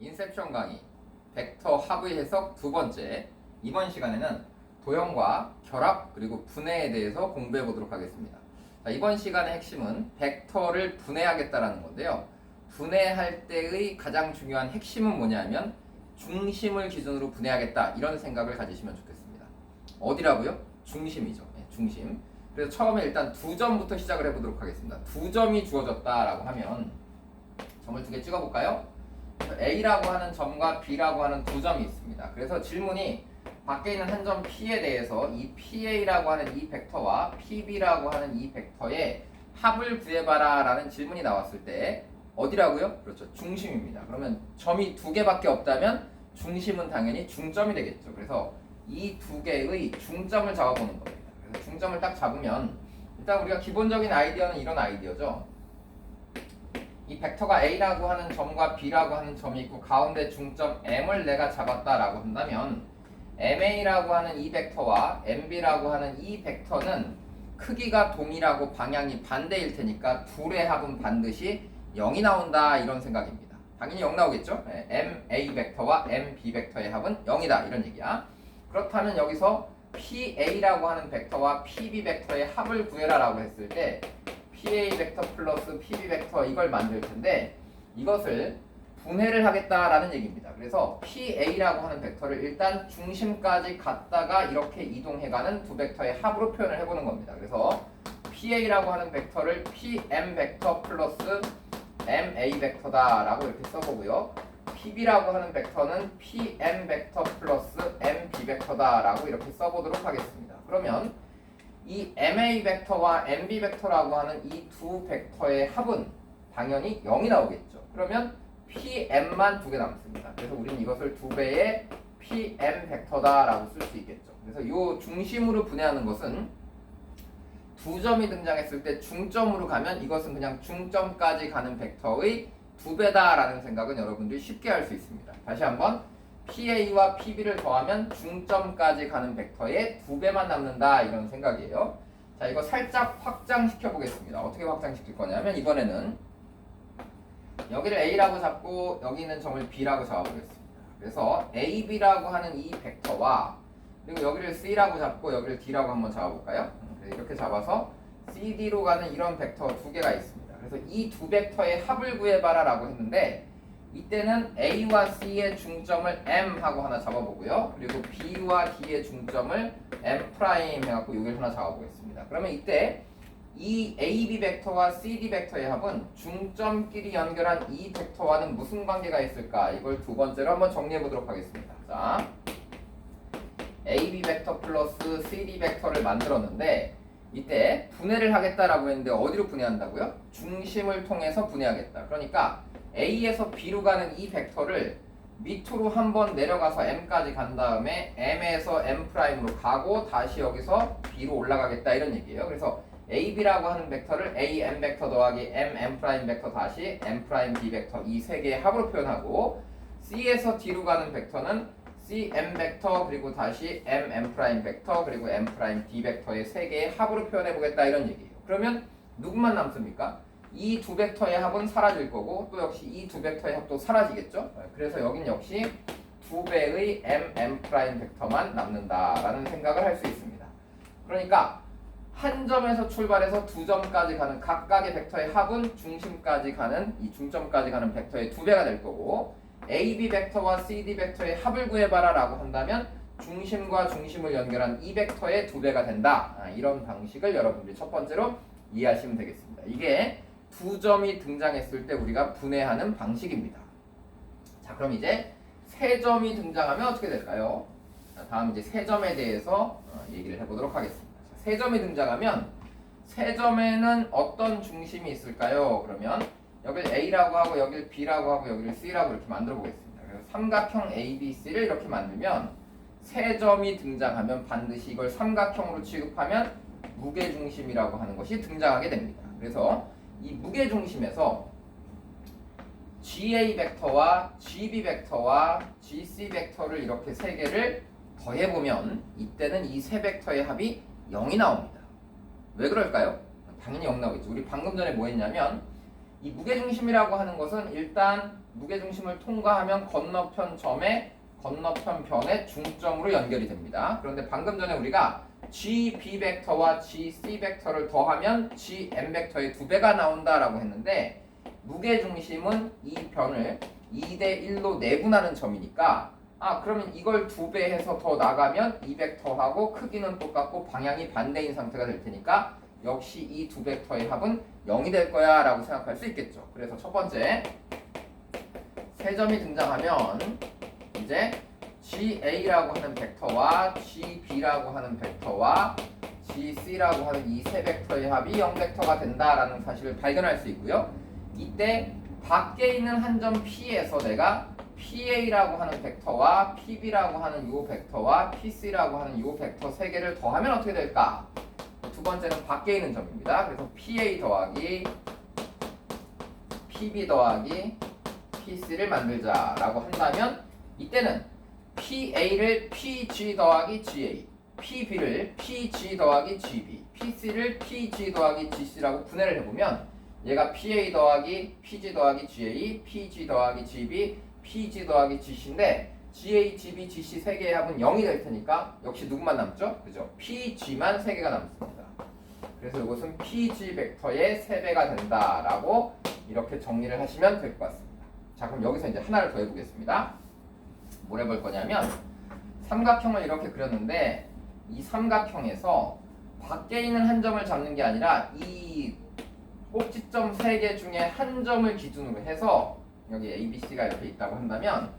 인셉션 강의 벡터 합의 해석 두 번째. 이번 시간에는 도형과 결합 그리고 분해에 대해서 공부해 보도록 하겠습니다. 자, 이번 시간의 핵심은 벡터를 분해하겠다라는 건데요. 분해할 때의 가장 중요한 핵심은 뭐냐면 중심을 기준으로 분해하겠다, 이런 생각을 가지시면 좋겠습니다. 어디라고요? 중심이죠. 네, 중심. 그래서 처음에 일단 두 점부터 시작을 해보도록 하겠습니다. 두 점이 주어졌다라고 하면 점을 두 개 찍어볼까요? A라고 하는 점과 B라고 하는 두 점이 있습니다. 그래서 질문이 밖에 있는 한 점 P에 대해서 이 PA라고 하는 이 벡터와 PB라고 하는 이 벡터의 합을 구해봐라 라는 질문이 나왔을 때 어디라고요? 그렇죠. 중심입니다. 그러면 점이 두 개밖에 없다면 중심은 당연히 중점이 되겠죠. 그래서 이 두 개의 중점을 잡아보는 겁니다. 그래서 중점을 딱 잡으면 일단 우리가 기본적인 아이디어는 이런 아이디어죠. 이 벡터가 A라고 하는 점과 B라고 하는 점이 있고 가운데 중점 M을 내가 잡았다라고 한다면 MA라고 하는 이 벡터와 MB라고 하는 이 벡터는 크기가 동일하고 방향이 반대일 테니까 둘의 합은 반드시 0이 나온다, 이런 생각입니다. 당연히 0 나오겠죠? MA 벡터와 MB 벡터의 합은 0이다, 이런 얘기야. 그렇다면 여기서 PA라고 하는 벡터와 PB 벡터의 합을 구해라 라고 했을 때 PA 벡터 플러스 PB 벡터 이걸 만들 텐데 이것을 분해를 하겠다라는 얘기입니다. 그래서 PA라고 하는 벡터를 일단 중심까지 갔다가 이렇게 이동해가는 두 벡터의 합으로 표현을 해보는 겁니다. 그래서 PA라고 하는 벡터를 PM 벡터 플러스 MA 벡터다라고 이렇게 써보고요. PB라고 하는 벡터는 PM 벡터 플러스 MB 벡터다라고 이렇게 써보도록 하겠습니다. 그러면 이 MA 벡터와 MB 벡터라고 하는 이 두 벡터의 합은 당연히 0이 나오겠죠. 그러면 PM만 두 개 남습니다. 그래서 우리는 이것을 두 배의 PM 벡터다라고 쓸 수 있겠죠. 그래서 이 중심으로 분해하는 것은 두 점이 등장했을 때 중점으로 가면 이것은 그냥 중점까지 가는 벡터의 두 배다라는 생각은 여러분들이 쉽게 할 수 있습니다. 다시 한번 PA와 PB를 더하면 중점까지 가는 벡터의 두 배만 남는다, 이런 생각이에요. 자, 이거 살짝 확장시켜 보겠습니다. 어떻게 확장시킬 거냐면 이번에는 여기를 A라고 잡고 여기 있는 점을 B라고 잡아보겠습니다. 그래서 AB라고 하는 이 벡터와 그리고 여기를 C라고 잡고 여기를 D라고 한번 잡아볼까요? 이렇게 잡아서 CD로 가는 이런 벡터 두 개가 있습니다. 그래서 이 두 벡터의 합을 구해봐라 라고 했는데 이때는 A와 C의 중점을 M 하고 하나 잡아보고요. 그리고 B와 D의 중점을 M' 해갖고 여기를 하나 잡아보겠습니다. 그러면 이때 이 AB 벡터와 CD 벡터의 합은 중점끼리 연결한 이 벡터와는 무슨 관계가 있을까? 이걸 두 번째로 한번 정리해 보도록 하겠습니다. 자, AB 벡터 플러스 CD 벡터를 만들었는데 이때 분해를 하겠다라고 했는데 어디로 분해한다고요? 중심을 통해서 분해하겠다. 그러니까 A에서 B로 가는 이 벡터를 밑으로 한번 내려가서 M까지 간 다음에 M에서 M'으로 가고 다시 여기서 B로 올라가겠다, 이런 얘기예요. 그래서 AB라고 하는 벡터를 AM 벡터 더하기 MM' 벡터 다시 M' B 벡터 이 세 개의 합으로 표현하고 C에서 D로 가는 벡터는 CM 벡터 그리고 다시 MM' 벡터 그리고 M' D 벡터의 세 개의 합으로 표현해 보겠다, 이런 얘기예요. 그러면 누구만 남습니까? 이 두 벡터의 합은 사라질 거고 또 역시 이 두 벡터의 합도 사라지겠죠. 그래서 여긴 역시 두 배의 MM' 벡터만 남는다라는 생각을 할 수 있습니다. 그러니까 한 점에서 출발해서 두 점까지 가는 각각의 벡터의 합은 중심까지 가는 이 중점까지 가는 벡터의 두 배가 될 거고 AB 벡터와 CD 벡터의 합을 구해봐라 라고 한다면 중심과 중심을 연결한 이 벡터의 두 배가 된다. 이런 방식을 여러분들이 첫 번째로 이해하시면 되겠습니다. 이게 두 점이 등장했을 때 우리가 분해하는 방식입니다. 자, 그럼 이제 세 점이 등장하면 어떻게 될까요? 자, 다음 이제 세 점에 대해서 얘기를 해보도록 하겠습니다. 자, 세 점이 등장하면 세 점에는 어떤 중심이 있을까요? 그러면 여기를 A라고 하고 여기를 B라고 하고 여기를 C라고 이렇게 만들어 보겠습니다. 그래서 삼각형 ABC를 이렇게 만들면 세 점이 등장하면 반드시 이걸 삼각형으로 취급하면 무게중심이라고 하는 것이 등장하게 됩니다. 그래서 이 무게중심에서 GA 벡터와 GB 벡터와 GC 벡터를 이렇게 세 개를 더해보면 이때는 이 세 벡터의 합이 0이 나옵니다. 왜 그럴까요? 당연히 0 나오겠죠. 우리 방금 전에 뭐 했냐면 이 무게중심이라고 하는 것은 일단 무게중심을 통과하면 건너편 점의 건너편 변의 중점으로 연결이 됩니다. 그런데 방금 전에 우리가 GB 벡터와 GC 벡터를 더하면 GM 벡터의 2배가 나온다라고 했는데 무게중심은 이 변을 2대 1로 내분하는 점이니까 그러면 이걸 2배 해서 더 나가면 이 벡터하고 크기는 똑같고 방향이 반대인 상태가 될 테니까 역시 이 두 벡터의 합은 0이 될 거야 라고 생각할 수 있겠죠. 그래서 첫 번째 세 점이 등장하면 이제 GA라고 하는 벡터와 GB라고 하는 벡터와 GC라고 하는 이 세 벡터의 합이 0 벡터가 된다라는 사실을 발견할 수 있고요. 이때 밖에 있는 한 점 P에서 내가 PA라고 하는 벡터와 PB라고 하는 이 벡터와 PC라고 하는 이 벡터 세 개를 더하면 어떻게 될까? 두 번째는 밖에 있는 점입니다. 그래서 PA 더하기 PB 더하기 PC를 만들자라고 한다면 이때는 PA를 PG 더하기 GA, PB를 PG 더하기 GB, PC를 PG 더하기 GC라고 분해를 해보면 얘가 PA 더하기 PG 더하기 GA, PG 더하기 GB, PG 더하기 GC인데 GA, GB, GC 세 개의 합은 0이 될 테니까 역시 누구만 남죠? 그죠? PG만 세 개가 남습니다. 그래서 이것은 PG 벡터의 3배가 된다라고 이렇게 정리를 하시면 될 것 같습니다. 자, 그럼 여기서 이제 하나를 더 해보겠습니다. 뭘 해볼 거냐면 삼각형을 이렇게 그렸는데 이 삼각형에서 밖에 있는 한 점을 잡는 게 아니라 이 꼭지점 3개 중에 한 점을 기준으로 해서 여기 A, B, C가 이렇게 있다고 한다면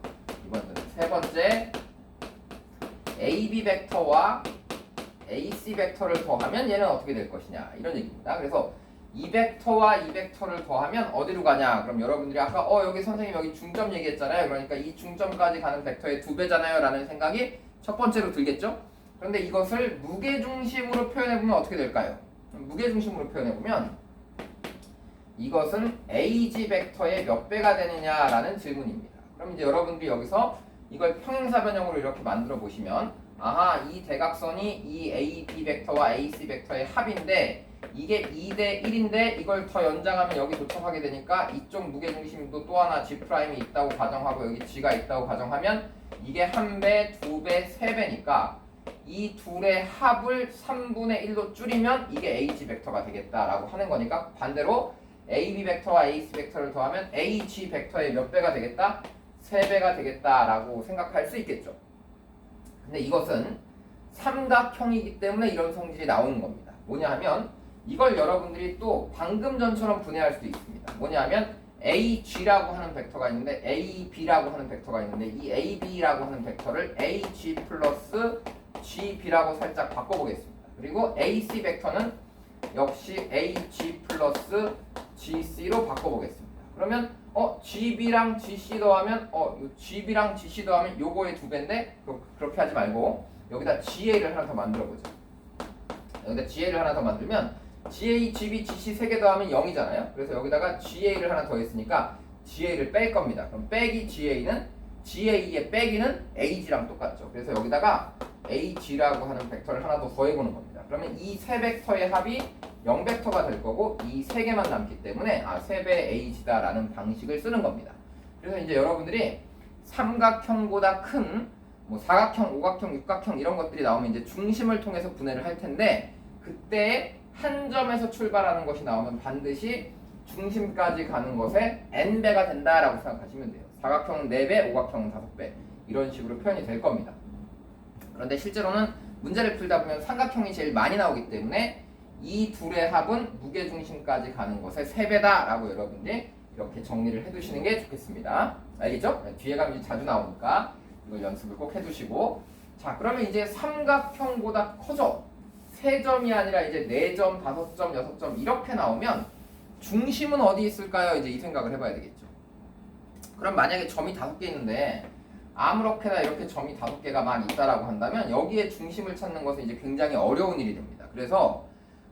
이번에는 세 번째 AB 벡터와 AC 벡터를 더하면 얘는 어떻게 될 것이냐 이런 얘기입니다. 그래서 이 벡터와 이 벡터를 더하면 어디로 가냐? 그럼 여러분들이 아까 여기 선생님 여기 중점 얘기했잖아요. 그러니까 이 중점까지 가는 벡터의 2배잖아요 라는 생각이 첫 번째로 들겠죠? 그런데 이것을 무게중심으로 표현해보면 어떻게 될까요? 무게중심으로 표현해보면 이것은 AG 벡터의 몇 배가 되느냐라는 질문입니다. 그럼 이제 여러분들이 여기서 이걸 평행사 변형으로 이렇게 만들어 보시면 이 대각선이 이 AB 벡터와 AC 벡터의 합인데 이게 2대 1인데 이걸 더 연장하면 여기 도착하게 되니까 이쪽 무게중심도 또 하나 G'이 있다고 가정하고 여기 G가 있다고 가정하면 이게 1배, 2배, 3배니까 이 둘의 합을 3분의 1로 줄이면 이게 AG 벡터가 되겠다라고 하는 거니까 반대로 AB 벡터와 AC 벡터를 더하면 AG 벡터의 몇 배가 되겠다? 3배가 되겠다라고 생각할 수 있겠죠. 근데 이것은 삼각형이기 때문에 이런 성질이 나오는 겁니다. 뭐냐 하면 이걸 여러분들이 또 방금 전처럼 분해할 수도 있습니다. 뭐냐 하면 AG라고 하는 벡터가 있는데 AB라고 하는 벡터가 있는데 이 AB라고 하는 벡터를 AG 플러스 GB라고 살짝 바꿔보겠습니다. 그리고 AC 벡터는 역시 AG 플러스 GC로 바꿔보겠습니다. 그러면 GB랑 GC 더하면 GB랑 GC 더하면 요거의 2배인데 그렇게 하지 말고 여기다 GA를 하나 더 만들어보죠. 여기다 GA를 하나 더 만들면 GA, GB, GC 3개 더하면 0이잖아요. 그래서 여기다가 GA를 하나 더 했으니까 GA를 뺄 겁니다. 그럼 빼기 GA는 GA의 빼기는 AG랑 똑같죠. 그래서 여기다가 AG라고 하는 벡터를 하나 더 더해보는 겁니다. 그러면 이 세 벡터의 합이 0벡터가 될 거고 이 세 개만 남기 때문에 3배 AG다라는 방식을 쓰는 겁니다. 그래서 이제 여러분들이 삼각형보다 큰 뭐 사각형, 오각형, 육각형 이런 것들이 나오면 이제 중심을 통해서 분해를 할 텐데 그때 한 점에서 출발하는 것이 나오면 반드시 중심까지 가는 것에 n배가 된다라고 생각하시면 돼요. 사각형은 4배, 오각형은 5배 이런 식으로 표현이 될 겁니다. 그런데 실제로는 문제를 풀다 보면 삼각형이 제일 많이 나오기 때문에 이 둘의 합은 무게중심까지 가는 것의 3배다 라고 여러분들이 이렇게 정리를 해두시는 게 좋겠습니다. 알겠죠? 뒤에 가면 자주 나오니까 이걸 연습을 꼭 해두시고 자 그러면 이제 삼각형보다 커져 3점이 아니라 이제 4점, 5점, 6점 이렇게 나오면 중심은 어디 있을까요? 이제 이 생각을 해봐야 되겠죠. 그럼 만약에 점이 5개 있는데 아무렇게나 이렇게 점이 5개가 막 있다라고 한다면 여기에 중심을 찾는 것은 이제 굉장히 어려운 일이 됩니다. 그래서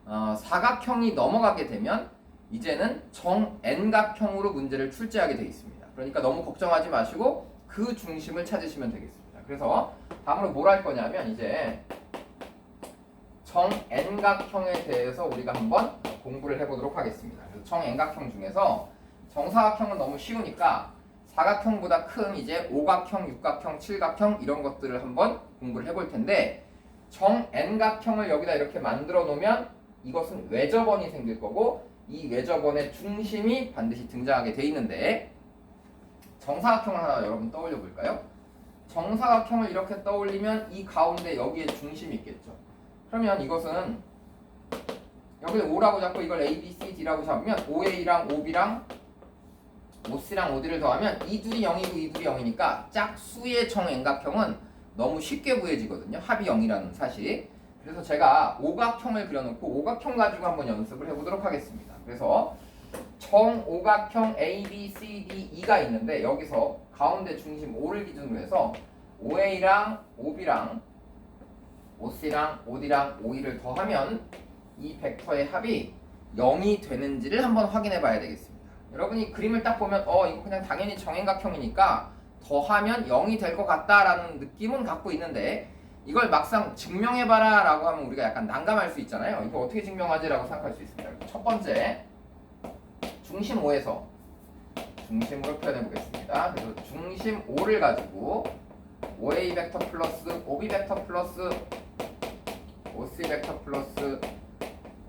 사각형이 넘어가게 되면 이제는 정N각형으로 문제를 출제하게 되어 있습니다. 그러니까 너무 걱정하지 마시고 그 중심을 찾으시면 되겠습니다. 그래서 다음으로 뭘 할 거냐면 이제 정N각형에 대해서 우리가 한번 공부를 해보도록 하겠습니다. 그래서 정N각형 중에서 정사각형은 너무 쉬우니까 사각형보다 큰 이제 오각형, 육각형, 칠각형 이런 것들을 한번 공부를 해볼 텐데 정 N각형을 여기다 이렇게 만들어 놓으면 이것은 외접원이 생길 거고 이 외접원의 중심이 반드시 등장하게 돼 있는데 정사각형을 하나 여러분 떠올려 볼까요? 정사각형을 이렇게 떠올리면 이 가운데 여기에 중심이 있겠죠. 그러면 이것은 여기를 O라고 잡고 이걸 A, B, C, D라고 잡으면 OA랑 OB랑 OC랑 OD를 더하면 이 둘이 0이고 이 둘이 0이니까 짝수의 정N각형은 너무 쉽게 구해지거든요. 합이 0이라는 사실. 그래서 제가 오각형을 그려놓고 오각형 가지고 한번 연습을 해보도록 하겠습니다. 그래서 정오각형 A, B, C, D, E가 있는데 여기서 가운데 중심 O를 기준으로 해서 OA랑 OB랑 OC랑 OD랑 OE를 더하면 이 벡터의 합이 0이 되는지를 한번 확인해 봐야 되겠습니다. 여러분이 그림을 딱 보면 이거 그냥 당연히 정행각형이니까 더하면 0이 될 것 같다라는 느낌은 갖고 있는데 이걸 막상 증명해봐라 라고 하면 우리가 약간 난감할 수 있잖아요. 이거 어떻게 증명하지? 라고 생각할 수 있습니다. 첫 번째 중심 O에서 중심으로 표현해 보겠습니다. 그래서 중심 O를 가지고 OA 벡터 플러스 OB 벡터 플러스 OC 벡터 플러스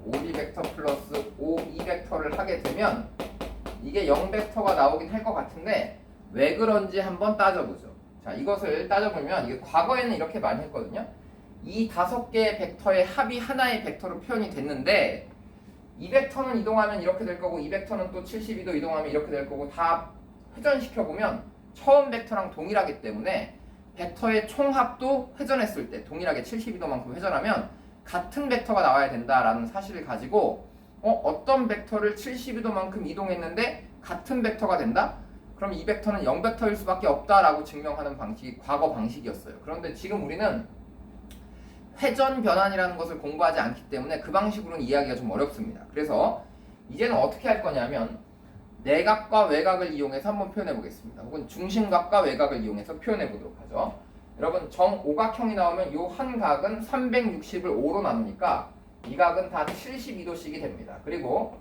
OD 벡터 플러스 OE 벡터를 하게 되면 이게 0벡터가 나오긴 할 것 같은데 왜 그런지 한번 따져보죠. 자, 이것을 따져보면 이게 과거에는 이렇게 많이 했거든요. 이 5개의 벡터의 합이 하나의 벡터로 표현이 됐는데 이 벡터는 이동하면 이렇게 될 거고 이 벡터는 또 72도 이동하면 이렇게 될 거고 다 회전시켜보면 처음 벡터랑 동일하기 때문에 벡터의 총합도 회전했을 때 동일하게 72도만큼 회전하면 같은 벡터가 나와야 된다라는 사실을 가지고 어떤 벡터를 72도만큼 이동했는데 같은 벡터가 된다? 그럼 이 벡터는 0벡터일 수밖에 없다라고 증명하는 방식이 과거 방식이었어요. 그런데 지금 우리는 회전 변환이라는 것을 공부하지 않기 때문에 그 방식으로는 이해하기가 좀 어렵습니다. 그래서 이제는 어떻게 할 거냐면 내각과 외곽을 이용해서 한번 표현해 보겠습니다. 혹은 중심각과 외곽을 이용해서 표현해 보도록 하죠. 여러분 정오각형이 나오면 이 한 각은 360을 5로 나누니까 이 각은 다 72도씩이 됩니다. 그리고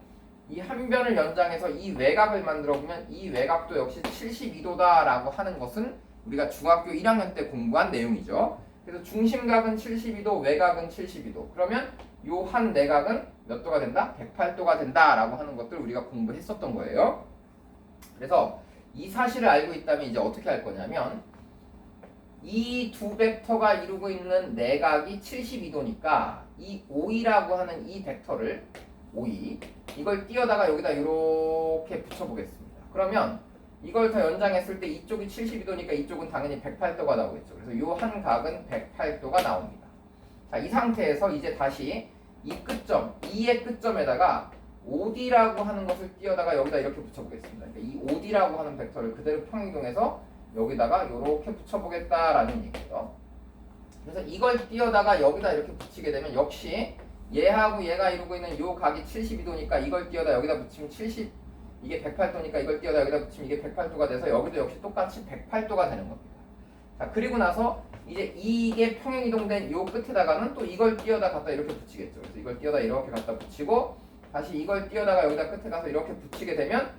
이 한 변을 연장해서 이 외곽을 만들어 보면 이 외곽도 역시 72도다라고 하는 것은 우리가 중학교 1학년 때 공부한 내용이죠. 그래서 중심각은 72도, 외곽은 72도. 그러면 요 한 내각은 몇 도가 된다? 108도가 된다라고 하는 것들 우리가 공부했었던 거예요. 그래서 이 사실을 알고 있다면 이제 어떻게 할 거냐면 이 두 벡터가 이루고 있는 내각이 72도니까 이 OE라고 하는 이 벡터를 OE 이걸 띄어다가 여기다 이렇게 붙여보겠습니다. 그러면 이걸 더 연장했을 때 이쪽이 72도니까 이쪽은 당연히 108도가 나오겠죠. 그래서 이 한 각은 108도가 나옵니다. 자, 이 상태에서 이제 다시 이 끝점, E의 끝점에다가 OD라고 하는 것을 띄어다가 여기다 이렇게 붙여보겠습니다. 그러니까 이 OD라고 하는 벡터를 그대로 평이동해서 여기다가 이렇게 붙여보겠다라는 얘기예요. 그래서 이걸 띄어다가 여기다 이렇게 붙이게 되면 역시 얘하고 얘가 이루고 있는 요 각이 72도니까 이걸 띄어다 여기다 붙이면 이게 108도니까 이걸 띄어다 여기다 붙이면 이게 108도가 돼서 여기도 역시 똑같이 108도가 되는 겁니다. 자, 그리고 나서 이제 이게 평행이동된 요 끝에다가는 또 이걸 띄어다 갖다 이렇게 붙이겠죠. 그래서 이걸 띄어다 이렇게 갖다 붙이고 다시 이걸 띄어다가 여기다 끝에 가서 이렇게 붙이게 되면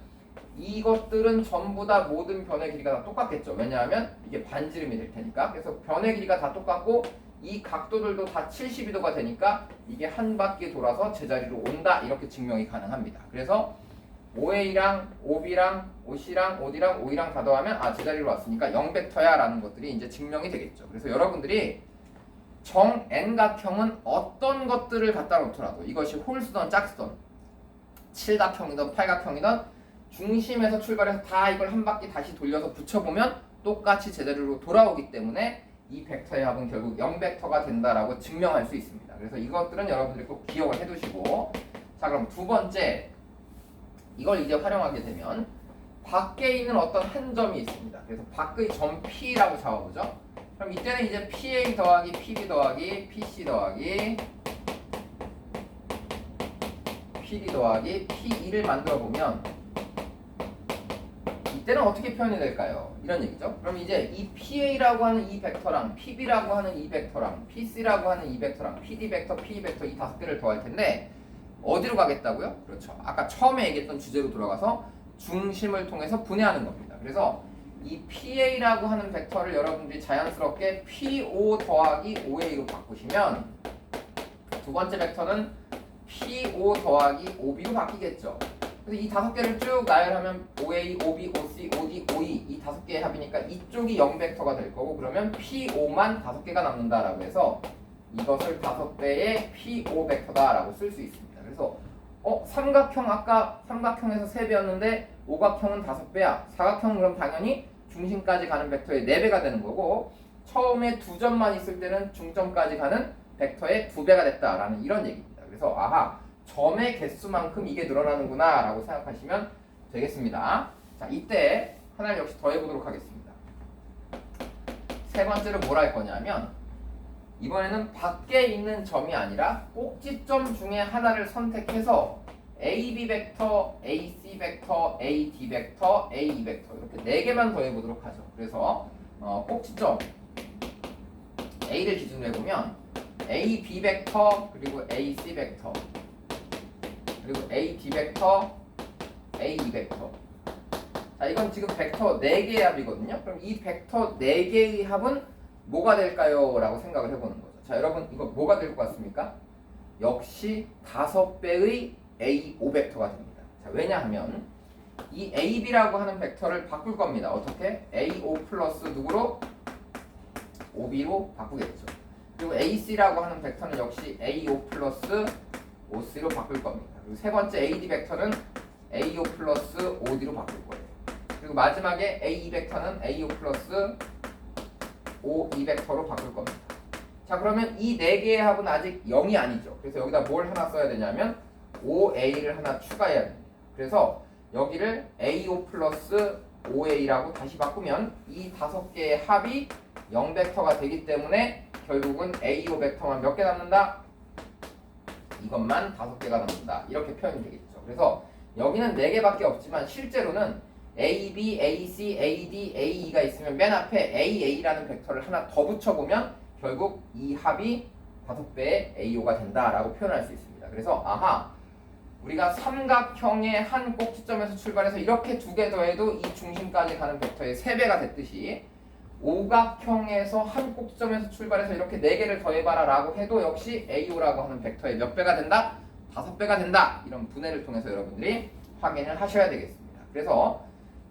이것들은 전부 다 모든 변의 길이가 다 똑같겠죠. 왜냐하면 이게 반지름이 될 테니까. 그래서 변의 길이가 다 똑같고 이 각도들도 다 72도가 되니까 이게 한 바퀴 돌아서 제자리로 온다 이렇게 증명이 가능합니다. 그래서 OA랑 OB랑 OC랑 OD랑 OE랑 다 더하면 제자리로 왔으니까 0벡터야 라는 것들이 이제 증명이 되겠죠. 그래서 여러분들이 정 N각형은 어떤 것들을 갖다 놓더라도 이것이 홀수든 짝수든 칠각형이든 팔각형이든 중심에서 출발해서 다 이걸 한 바퀴 다시 돌려서 붙여보면 똑같이 제자리로 돌아오기 때문에 이 벡터의 합은 결국 0벡터가 된다라고 증명할 수 있습니다. 그래서 이것들은 여러분들이 꼭 기억을 해두시고 자, 그럼 두 번째 이걸 이제 활용하게 되면 밖에 있는 어떤 한 점이 있습니다. 그래서 밖의 점 P라고 잡아보죠. 그럼 이때는 이제 PA 더하기 PB 더하기 PC 더하기 PD 더하기 P2를 만들어 보면 이때는 어떻게 표현이 될까요? 이런 얘기죠. 그럼 이제 이 PA라고 하는 이 벡터랑 PB라고 하는 이 벡터랑 PC라고 하는 이 벡터랑 PD 벡터, PE 벡터 이 5개를 더할 텐데 어디로 가겠다고요? 그렇죠. 아까 처음에 얘기했던 주제로 돌아가서 중심을 통해서 분해하는 겁니다. 그래서 이 PA라고 하는 벡터를 여러분들이 자연스럽게 PO 더하기 OA로 바꾸시면 두 번째 벡터는 PO 더하기 OB로 바뀌겠죠. 그래서 이 다섯 개를 쭉 나열하면 OA, OB, OC, OD, OE 이 다섯 개의 합이니까 이쪽이 0벡터가 될 거고 그러면 PO만 다섯 개가 남는다라고 해서 이것을 다섯 배의 PO 벡터다라고 쓸 수 있습니다. 그래서 삼각형 아까 삼각형에서 3배였는데 오각형은 5배야. 사각형은 그럼 당연히 중심까지 가는 벡터의 4배가 되는 거고 처음에 두 점만 있을 때는 중점까지 가는 벡터의 2배가 됐다라는 이런 얘기입니다. 그래서 아하 점의 개수만큼 이게 늘어나는구나 라고 생각하시면 되겠습니다. 자 이때 하나를 역시 더해보도록 하겠습니다. 세 번째로 뭘 할 거냐면 이번에는 밖에 있는 점이 아니라 꼭지점 중에 하나를 선택해서 AB 벡터, AC 벡터, AD 벡터, AE 벡터 이렇게 4개만 더해보도록 하죠. 그래서 꼭지점 A를 기준으로 해보면 AB 벡터 그리고 AC 벡터 그리고 AD 벡터, AE 벡터. 자 이건 지금 벡터 4개의 합이거든요. 그럼 이 벡터 4개의 합은 뭐가 될까요? 라고 생각을 해보는 거죠. 자 여러분 이거 뭐가 될 것 같습니까? 역시 5배의 A5 벡터가 됩니다. 자 왜냐하면 이 AB라고 하는 벡터를 바꿀 겁니다. 어떻게? A5 플러스 누구로? OB로 바꾸겠죠. 그리고 AC라고 하는 벡터는 역시 A5 플러스 OC로 바꿀 겁니다. 그리고 세 번째 AD 벡터는 AO 플러스 OD로 바꿀 거예요. 그리고 마지막에 AE 벡터는 AO 플러스 OE 벡터로 바꿀 겁니다. 자 그러면 이 4개의 합은 아직 0이 아니죠. 그래서 여기다 뭘 하나 써야 되냐면 OA를 하나 추가해야 됩니다. 그래서 여기를 AO 플러스 OA라고 다시 바꾸면 이 5개의 합이 0벡터가 되기 때문에 결국은 AO 벡터만 몇 개 남는다? 이것만 5개가 남는다. 이렇게 표현이 되겠죠. 그래서 여기는 4개밖에 없지만 실제로는 AB, AC, AD, AE가 있으면 맨 앞에 AA라는 벡터를 하나 더 붙여보면 결국 이 합이 5배의 AO가 된다라고 표현할 수 있습니다. 그래서 아하 우리가 삼각형의 한 꼭지점에서 출발해서 이렇게 2개 더해도 이 중심까지 가는 벡터의 3배가 됐듯이 오각형에서 한 꼭지점에서 출발해서 이렇게 4개를 더해봐라 라고 해도 역시 AO라고 하는 벡터의 몇 배가 된다? 5배가 된다. 이런 분해를 통해서 여러분들이 확인을 하셔야 되겠습니다. 그래서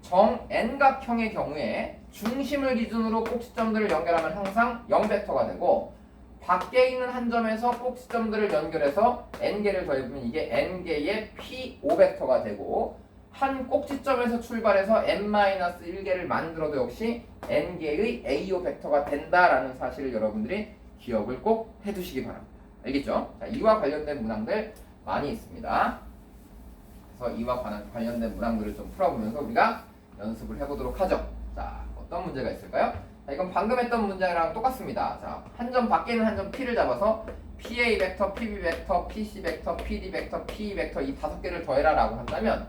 정 N각형의 경우에 중심을 기준으로 꼭지점들을 연결하면 항상 0벡터가 되고 밖에 있는 한 점에서 꼭지점들을 연결해서 N개를 더해보면 이게 N개의 P5벡터가 되고 한 꼭지점에서 출발해서 N-1개를 만들어도 역시 N개의 AO 벡터가 된다라는 사실을 여러분들이 기억을 꼭 해두시기 바랍니다. 알겠죠? 자, 이와 관련된 문항들 많이 있습니다. 그래서 이와 관련된 문항들을 좀 풀어보면서 우리가 연습을 해보도록 하죠. 자, 어떤 문제가 있을까요? 자, 이건 방금 했던 문제랑 똑같습니다. 자, 한 점 밖에 있는 한 점 P를 잡아서 PA 벡터, PB 벡터, PC 벡터, PD 벡터, PE 벡터 이 5개를 더해라 라고 한다면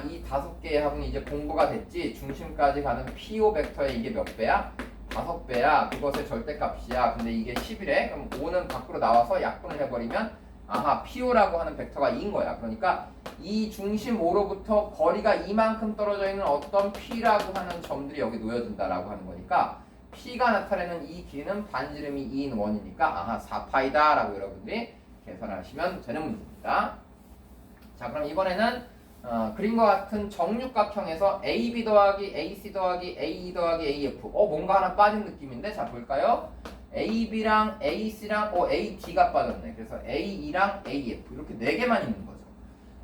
이 5개의 합은 이제 공부가 됐지. 중심까지 가는 PO 벡터의 이게 몇 배야? 5배야. 그것의 절대값이야. 근데 이게 10이래. 그럼 5는 밖으로 나와서 약분을 해버리면 아하 PO라고 하는 벡터가 2인 거야. 그러니까 이 중심 5로부터 거리가 이만큼 떨어져 있는 어떤 P라고 하는 점들이 여기 놓여진다라고 하는 거니까 P가 나타내는 이 길이는 반지름이 2인 원이니까 아하 4파이다 라고 여러분들이 계산하시면 되는 문제입니다. 자 그럼 이번에는 그림과 같은 정육각형에서 AB 더하기 AC 더하기 AE 더하기 AF 뭔가 하나 빠진 느낌인데 자 볼까요? AB랑 AC랑 AD가 빠졌네. 그래서 AE랑 AF 이렇게 4개만 있는 거죠.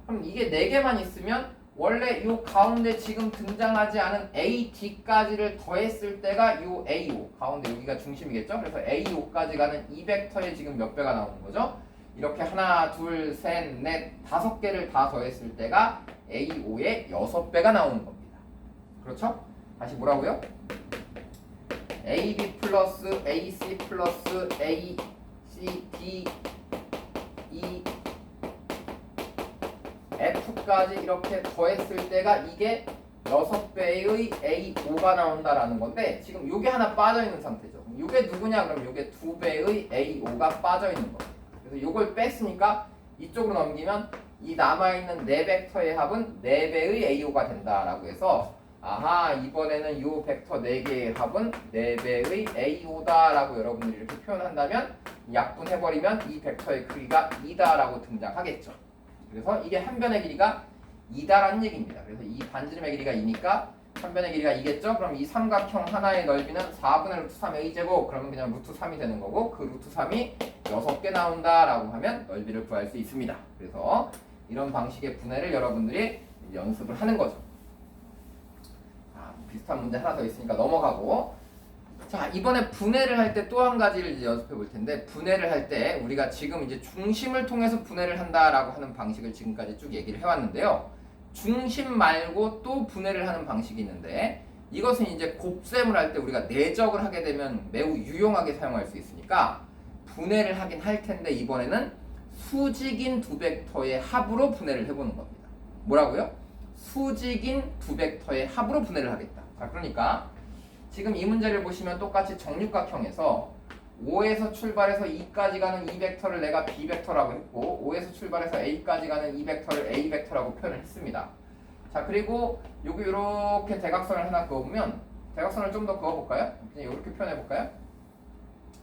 그럼 이게 4개만 있으면 원래 이 가운데 지금 등장하지 않은 AD까지를 더했을 때가 이 AO 가운데 여기가 중심이겠죠. 그래서 AO까지 가는 이 벡터에 지금 몇 배가 나오는 거죠? 이렇게 하나, 둘, 셋, 넷, 5개를 다 더했을 때가 AO의 6배가 나오는 겁니다. 그렇죠? 다시 뭐라고요? AB 플러스 AC 플러스 AC, D, E, F까지 이렇게 더했을 때가 이게 6배의 A5가 나온다라는 건데 지금 이게 하나 빠져있는 상태죠. 이게 누구냐? 그럼 이게 2배의 A5가 빠져있는 겁니다. 그래서 이걸 뺐으니까 이쪽으로 넘기면 이 남아있는 4벡터의 합은 4배의 AO가 된다라고 해서 아하, 이번에는 요 벡터 4개의 합은 4배의 AO다 라고 여러분들이 이렇게 표현한다면 약분해버리면 이 벡터의 크기가 2다 라고 등장하겠죠. 그래서 이게 한 변의 길이가 2다라는 얘기입니다. 그래서 이 반지름의 길이가 2니까 한 변의 길이가 2겠죠? 그럼 이 삼각형 하나의 넓이는 4분의 루트 3의 a제곱, 그러면 그냥 루트 3이 되는 거고, 그 루트 3이 6개 나온다 라고 하면 넓이를 구할 수 있습니다. 그래서 이런 방식의 분해를 여러분들이 연습을 하는 거죠. 비슷한 문제 하나 더 있으니까 넘어가고, 자, 이번에 분해를 할 때 또 한 가지를 이제 연습해 볼 텐데, 분해를 할 때 우리가 지금 이제 중심을 통해서 분해를 한다라고 하는 방식을 지금까지 쭉 얘기를 해왔는데요. 중심 말고 또 분해를 하는 방식이 있는데, 이것은 이제 곱셈을 할 때 우리가 내적을 하게 되면 매우 유용하게 사용할 수 있으니까 분해를 하긴 할 텐데, 이번에는 수직인 두 벡터의 합으로 분해를 해보는 겁니다. 뭐라고요? 수직인 두 벡터의 합으로 분해를 하겠다. 자, 그러니까 지금 이 문제를 보시면 똑같이 정육각형에서 5에서 출발해서 2까지 가는 이 벡터를 내가 B 벡터라고 했고, 5에서 출발해서 A까지 가는 이 벡터를 A 벡터라고 표현을 했습니다. 자, 그리고 여기 이렇게 대각선을 하나 그어보면, 대각선을 좀 더 그어볼까요? 그냥 이렇게 표현해볼까요?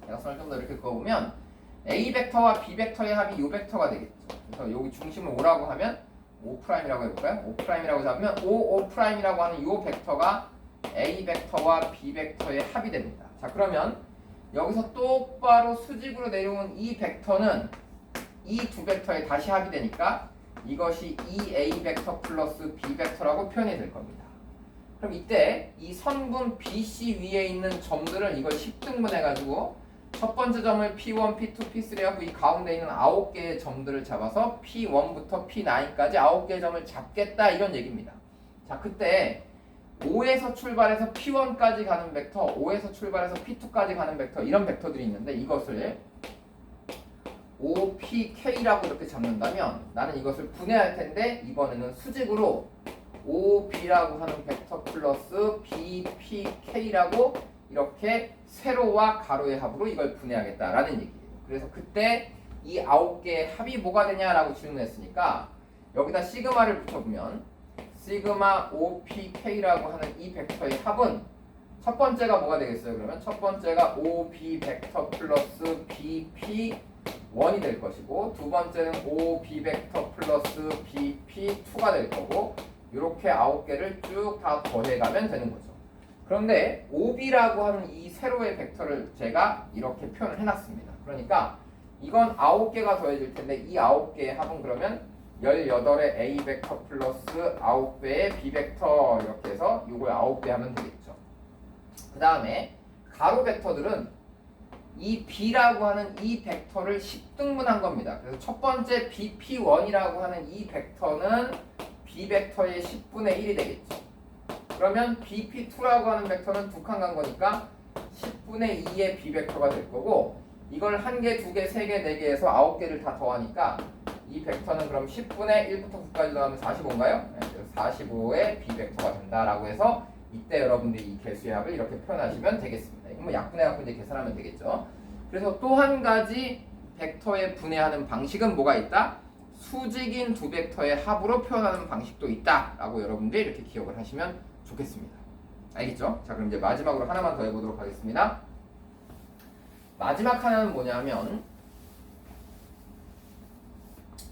대각선을 좀 더 이렇게 그어보면 A 벡터와 B 벡터의 합이 이 벡터가 되겠죠. 그래서 여기 중심을 5라고 하면 5'이라고 해볼까요? 5'이라고 잡으면 5'이라고 하는 이 벡터가 A 벡터와 B 벡터의 합이 됩니다. 자, 그러면 여기서 똑바로 수직으로 내려온 이 벡터는 이 두 벡터의 다시 합이 되니까 이것이 2A 벡터 플러스 B 벡터라고 표현이 될 겁니다. 그럼 이때 이 선분 BC 위에 있는 점들을 이걸 10등분 해가지고 첫 번째 점을 P1, P2, P3 하고 이 가운데 있는 9개의 점들을 잡아서 P1부터 P9까지 9개의 점을 잡겠다, 이런 얘기입니다. 자, 그때 5에서 출발해서 P1까지 가는 벡터, 5에서 출발해서 P2까지 가는 벡터, 이런 벡터들이 있는데 이것을 OPK라고 이렇게 잡는다면 나는 이것을 분해할 텐데, 이번에는 수직으로 OB라고 하는 벡터 플러스 BPK라고 이렇게 세로와 가로의 합으로 이걸 분해하겠다라는 얘기예요. 그래서 그때 이 9개의 합이 뭐가 되냐라고 질문했으니까 여기다 시그마를 붙여보면 시그마 OPK라고 하는 이 벡터의 합은 첫 번째가 뭐가 되겠어요? 그러면 첫 번째가 OB 벡터 플러스 BP1이 될 것이고, 두 번째는 OB 벡터 플러스 BP2가 될 거고, 이렇게 9개를 쭉 다 더해가면 되는 거죠. 그런데 OB라고 하는 이 세로의 벡터를 제가 이렇게 표현을 해놨습니다. 그러니까 이건 9개가 더해질 텐데 이 9개의 합은 그러면 18의 A 벡터 플러스 9배의 B 벡터, 이렇게 해서 이걸 9배 하면 되겠죠. 그 다음에 가로 벡터들은 이 B라고 하는 이 벡터를 10등분한 겁니다. 그래서 첫 번째 BP1이라고 하는 이 벡터는 B 벡터의 10분의 1이 되겠죠. 그러면 BP2라고 하는 벡터는 두 칸 간 거니까 10분의 2의 B 벡터가 될 거고, 이걸 1개, 2개, 3개, 4개에서 9개를 다 더하니까 이 벡터는 그럼 10분의 1부터 9까지 더하면 45인가요? 네, 그래서 45의 B 벡터가 된다라고 해서 이때 여러분들이 이 개수의 합을 이렇게 표현하시면 되겠습니다. 이거 뭐 약분해갖고 이제 계산하면 되겠죠. 그래서 또 한 가지 벡터의 분해하는 방식은 뭐가 있다? 수직인 두 벡터의 합으로 표현하는 방식도 있다라고 여러분들이 이렇게 기억을 하시면 좋겠습니다. 알겠죠? 자, 그럼 이제 마지막으로 하나만 더 해보도록 하겠습니다. 마지막 하나는 뭐냐면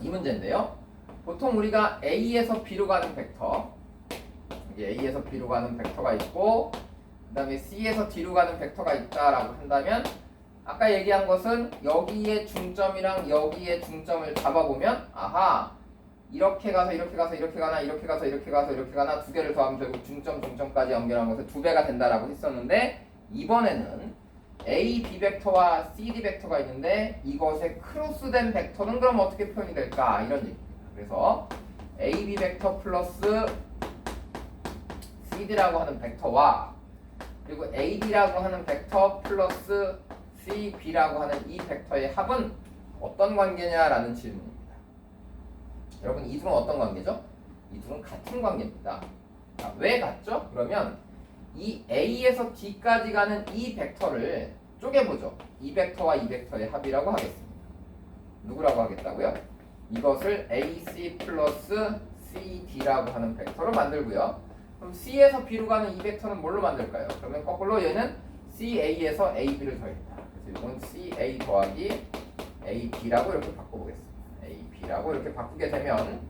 이 문제인데요. 보통 우리가 A에서 B로 가는 벡터, 여기 A에서 B로 가는 벡터가 있고, 그 다음에 C에서 D로 가는 벡터가 있다라고 한다면, 아까 얘기한 것은 여기에 중점이랑 여기에 중점을 잡아보면, 아하, 이렇게 가서 이렇게 가서 이렇게 가나, 이렇게 가서 이렇게 가서 이렇게 가나, 두 개를 더하면 결국 중점까지 연결한 것에 2배가 된다라고 했었는데, 이번에는 A, B 벡터와 CD 벡터가 있는데 이것의 크로스된 벡터는 그럼 어떻게 표현이 될까? 이런 얘기입니다. 그래서 AB 벡터 플러스 CD라고 하는 벡터와 그리고 AD라고 하는 벡터 플러스 CB라고 하는 이 벡터의 합은 어떤 관계냐라는 질문입니다. 여러분, 이 둘은 어떤 관계죠? 이 둘은 같은 관계입니다. 자, 왜 같죠? 그러면 이 A에서 D까지 가는 이 벡터를 쪼개보죠. 이 벡터와 이 벡터의 합이라고 하겠습니다. 누구라고 하겠다고요? 이것을 AC 플러스 CD라고 하는 벡터로 만들고요. 그럼 C에서 B로 가는 이 벡터는 뭘로 만들까요? 그러면 거꾸로 얘는 CA에서 AB를 더했다. 그래서 이건 CA 더하기 AB라고 이렇게 바꿔보겠습니다. AB라고 이렇게 바꾸게 되면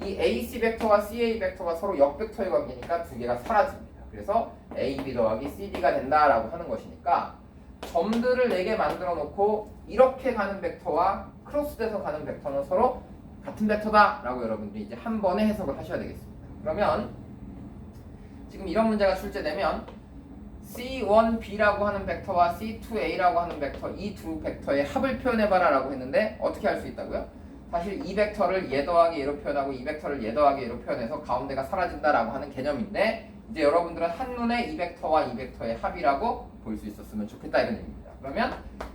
이 AC 벡터와 CA 벡터가 서로 역벡터의 관계니까 두 개가 사라집니다. 그래서 AB 더하기 CD가 된다라고 하는 것이니까 점들을 4개 만들어 놓고 이렇게 가는 벡터와 크로스돼서 가는 벡터는 서로 같은 벡터다라고 여러분들이 이제 한 번에 해석을 하셔야 되겠습니다. 그러면 지금 이런 문제가 출제되면 C1B라고 하는 벡터와 C2A라고 하는 벡터 이 두 벡터의 합을 표현해봐라 라고 했는데 어떻게 할 수 있다고요? 사실 이 벡터를 얘 더하기 얘로 표현하고 이 벡터를 얘 더하기 얘로 표현해서 가운데가 사라진다라고 하는 개념인데 이제 여러분들은 한눈에 이 벡터와 이 벡터의 합이라고 볼 수 있었으면 좋겠다 이런 얘기입니다. 그러면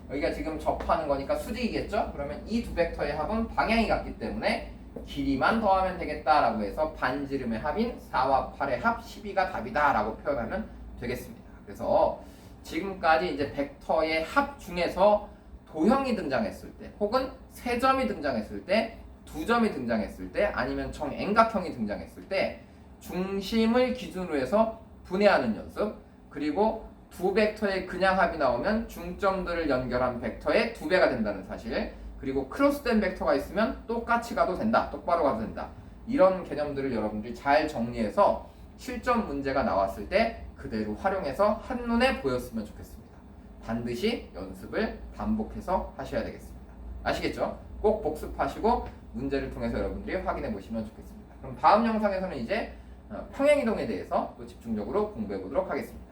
여기가 지금 접하는 거니까 수직이겠죠? 그러면 이 두 벡터의 합은 방향이 같기 때문에 길이만 더하면 되겠다라고 해서 반지름의 합인 4와 8의 합 12가 답이다 라고 표현하면 되겠습니다. 그래서 지금까지 이제 벡터의 합 중에서 도형이 등장했을 때 혹은 세 점이 등장했을 때 두 점이 등장했을 때 아니면 정円각형이 등장했을 때 중심을 기준으로 해서 분해하는 연습 그리고 두 벡터의 그냥 합이 나오면 중점들을 연결한 벡터의 2배가 된다는 사실 그리고 크로스된 벡터가 있으면 똑같이 가도 된다 똑바로 가도 된다 이런 개념들을 여러분들이 잘 정리해서 실전 문제가 나왔을 때 그대로 활용해서 한눈에 보였으면 좋겠습니다. 반드시 연습을 반복해서 하셔야 되겠습니다. 아시겠죠? 꼭 복습하시고 문제를 통해서 여러분들이 확인해 보시면 좋겠습니다. 그럼 다음 영상에서는 이제 평행이동에 대해서 또 집중적으로 공부해 보도록 하겠습니다.